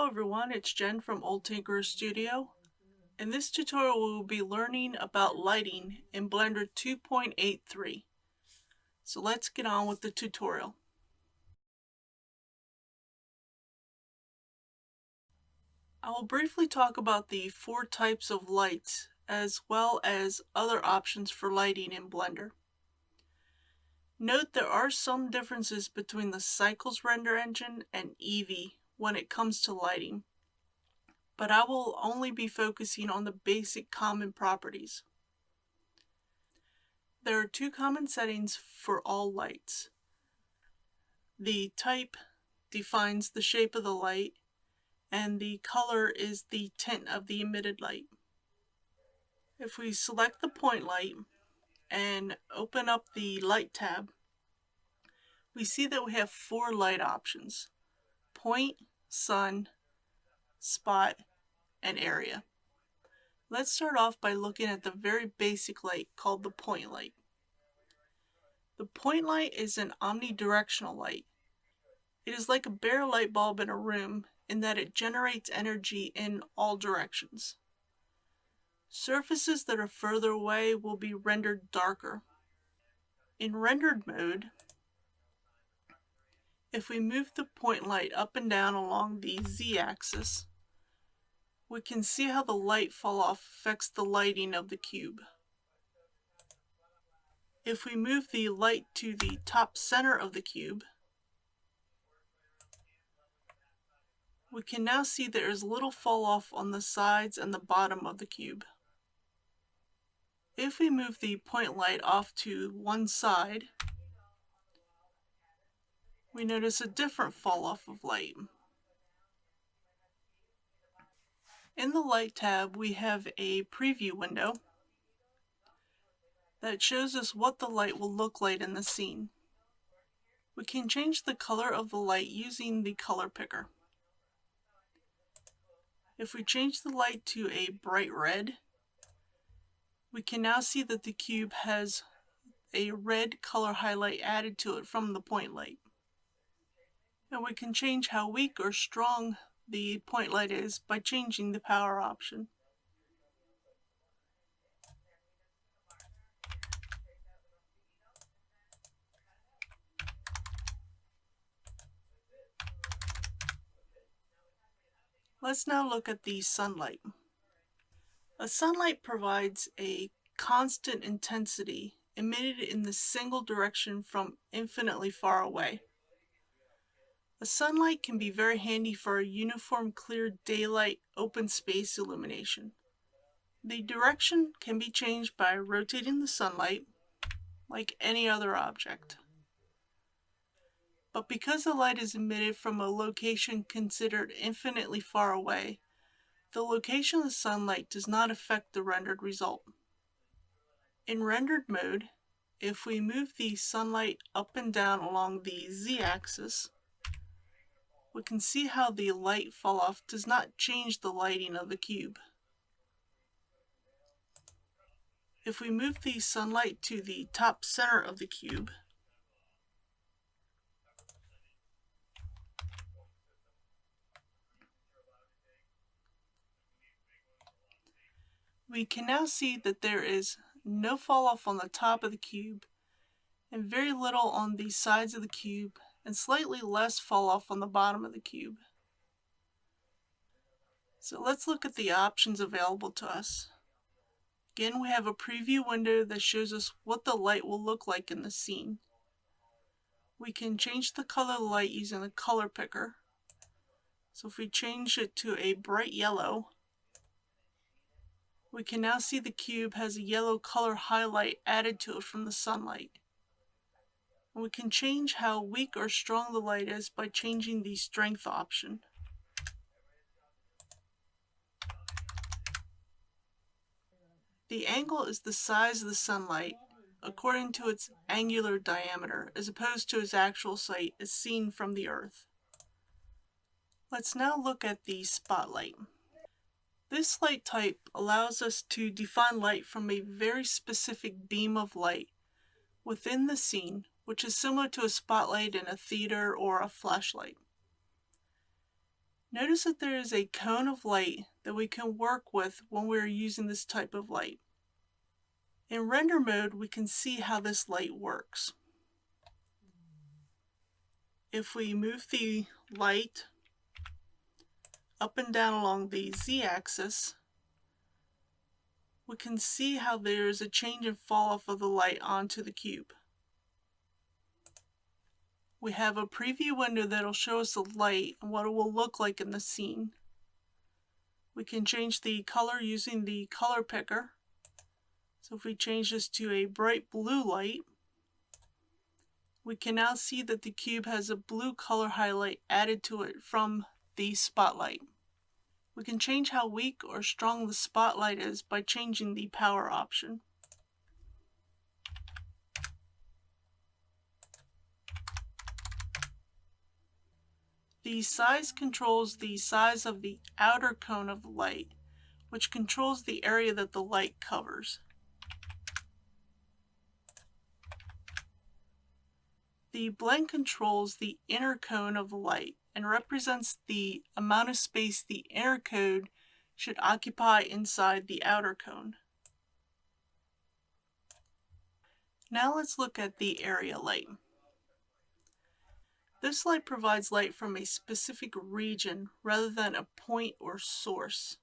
everyone, it's Jen from Old Tinkerer Studio. In this tutorial we will be learning about lighting in Blender 2.83. So let's get on with the tutorial. I will briefly talk about the 4 types of lights as well as other options for lighting in Blender. Note there are some differences between the Cycles render engine and Eevee when it comes to lighting, but I will only be focusing on the basic common properties. There are 2 common settings for all lights. The type defines the shape of the light, and the color is the tint of the emitted light. If we select the point light and open up the light tab, we see that we have 4 light options: point, sun, spot, and area. Let's start off by looking at the very basic light called the point light. The point light is an omnidirectional light. It is like a bare light bulb in a room in that it generates energy in all directions. Surfaces that are further away will be rendered darker. In rendered mode, if we move the point light up and down along the z-axis, we can see how the light fall off affects the lighting of the cube. If we move the light to the top center of the cube, we can now see there is little fall off on the sides and the bottom of the cube. If we move the point light off to one side, we notice a different fall off of light. In the light tab, we have a preview window that shows us what the light will look like in the scene. We can change the color of the light using the color picker. If we change the light to a bright red, we can now see that the cube has a red color highlight added to it from the point light. And we can change how weak or strong the point light is by changing the power option. Let's now look at the sunlight. A sunlight provides a constant intensity emitted in the single direction from infinitely far away. A sunlight can be very handy for a uniform, clear daylight, open space illumination. The direction can be changed by rotating the sunlight, like any other object. But because the light is emitted from a location considered infinitely far away, the location of the sunlight does not affect the rendered result. In rendered mode, if we move the sunlight up and down along the z-axis, we can see how the light fall off does not change the lighting of the cube. If we move the sunlight to the top center of the cube, we can now see that there is no fall off on the top of the cube and very little on the sides of the cube and slightly less fall off on the bottom of the cube. So let's look at the options available to us. Again, we have a preview window that shows us what the light will look like in the scene. We can change the color of the light using the color picker. So if we change it to a bright yellow, we can now see the cube has a yellow color highlight added to it from the sunlight. And we can change how weak or strong the light is by changing the strength option. The angle is the size of the sunlight according to its angular diameter, as opposed to its actual size as seen from the Earth. Let's now look at the spotlight. This light type allows us to define light from a very specific beam of light within the scene, which is similar to a spotlight in a theater or a flashlight. Notice that there is a cone of light that we can work with when we are using this type of light. In render mode, we can see how this light works. If we move the light up and down along the z-axis, we can see how there is a change in fall off of the light onto the cube. We have a preview window that will show us the light and what it will look like in the scene. We can change the color using the color picker. So if we change this to a bright blue light, we can now see that the cube has a blue color highlight added to it from the spotlight. We can change how weak or strong the spotlight is by changing the power option. The size controls the size of the outer cone of the light, which controls the area that the light covers. The blend controls the inner cone of the light and represents the amount of space the inner cone should occupy inside the outer cone. Now let's look at the area light. This light provides light from a specific region rather than a point or source.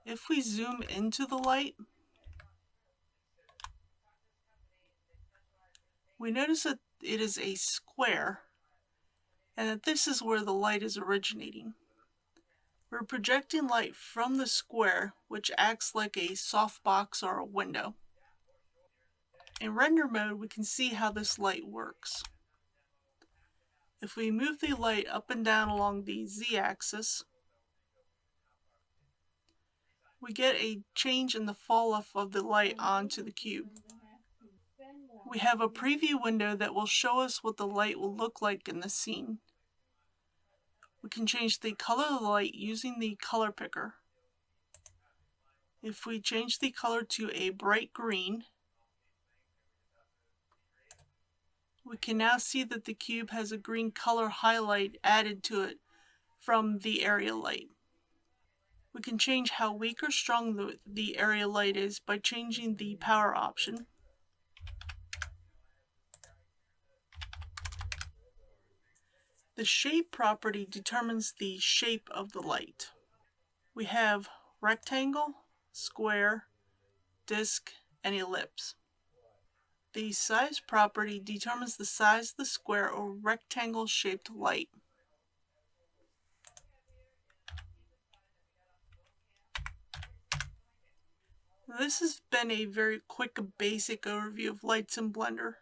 If we zoom into the light, we notice that it is a square and that this is where the light is originating. We're projecting light from the square, which acts like a softbox or a window. In render mode, we can see how this light works. If we move the light up and down along the z-axis, we get a change in the fall off of the light onto the cube. We have a preview window that will show us what the light will look like in the scene. We can change the color of the light using the color picker. If we change the color to a bright green, we can now see that the cube has a green color highlight added to it from the area light. We can change how weak or strong the area light is by changing the power option. The shape property determines the shape of the light. We have rectangle, square, disc, and ellipse. The size property determines the size of the square or rectangle shaped light. This has been a very quick basic overview of lights in Blender.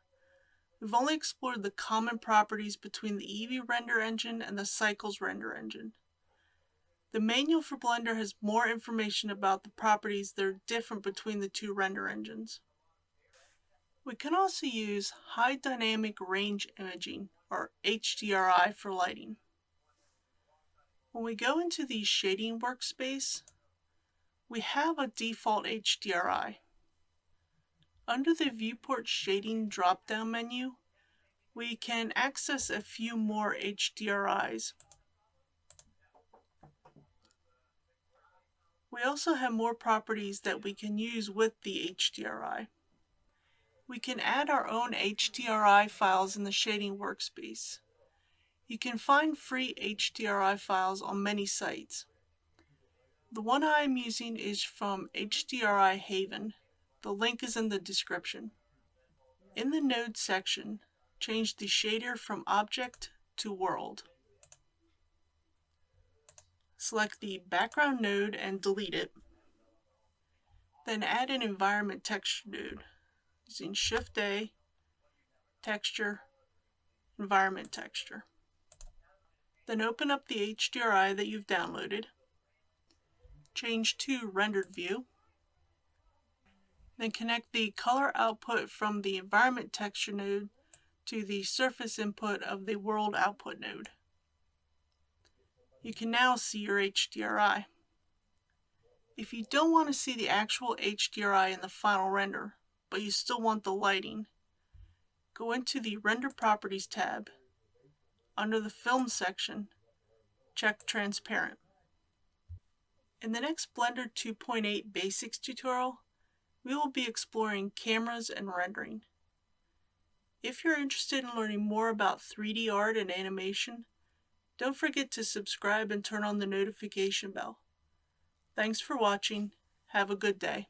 We've only explored the common properties between the Eevee render engine and the Cycles render engine. The manual for Blender has more information about the properties that are different between the two render engines. We can also use high dynamic range imaging, or HDRI, for lighting. When we go into the shading workspace, we have a default HDRI. Under the Viewport Shading drop-down menu, we can access a few more HDRIs. We also have more properties that we can use with the HDRI. We can add our own HDRI files in the shading workspace. You can find free HDRI files on many sites. The one I am using is from HDRI Haven. The link is in the description. In the Node section, change the shader from Object to World. Select the background node and delete it. Then add an environment texture node using Shift-A, Texture, Environment Texture. Then open up the HDRI that you've downloaded. Change to Rendered View. Then connect the color output from the Environment Texture node to the surface input of the World output node. You can now see your HDRI. If you don't want to see the actual HDRI in the final render, but you still want the lighting, go into the Render Properties tab. Under the Film section, check transparent. In the next Blender 2.8 Basics tutorial, we will be exploring cameras and rendering. If you're interested in learning more about 3D art and animation, don't forget to subscribe and turn on the notification bell. Thanks for watching. Have a good day.